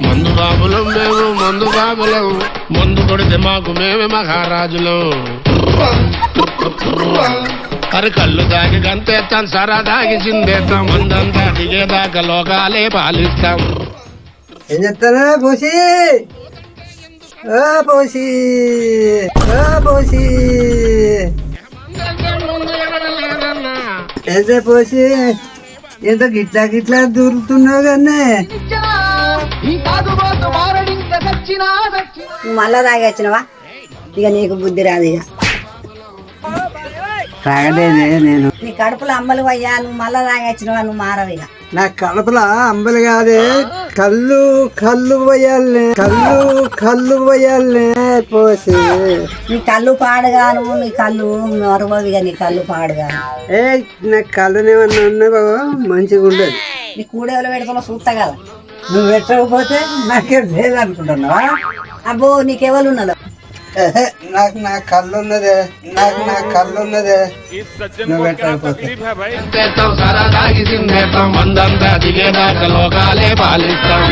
మందు బాబులం మేము మందు బాబులం, మందు కొడితే మాకు మేమే మహారాజులం. అరే కళ్ళు దాగి గంతేస్తాం, సరా దాగి చిందేస్తాం, మందంతా దిగేదాకా లోకాలే పాలిస్తాం. ఏం చెప్తారా పోసి పోసి పోసి ఏదే పోసి ఎంత గిట్లా గిట్లా దూరుతున్నావు కానీ నువ్వు మళ్ళా తాగి వచ్చినవా? ఇక నీకు బుద్ధి రాదు. ఇక తాగలేదే నేను. నీ కడుపులో అమ్మలు అయ్యా, నువ్వు మళ్ళా తాగి వచ్చినవా? నువ్వు మారవు. ఇక నా కడుపులో అంబలు కాదే, కళ్ళు కళ్ళు పోయాలనే, కళ్ళు పోయాలనే పోసి. నీ కళ్ళు పాడుగాను, నీ కళ్ళు మరువవిగా, నీ కళ్ళు పాడుగా. నా కళ్ళునేమన్నా ఉన్నా బాబా మంచిగా ఉండదు. నీ కూడేవలో పెడుతున్నా చూస్తా కదా. నువ్వు పెట్టకపోతే నాకేం లేదనుకుంటున్నావా? అబ్బో నీకెవరు ఉన్నాడు? నాకు నా కళ్ళు ఉన్నదే, నా కళ్ళు ఉన్నదే. నువ్వు పెట్టకపోతే సరా దాగి చిందేస్తాం, మందంతా దిగేదాకా లోకాలే పాలిస్తాం.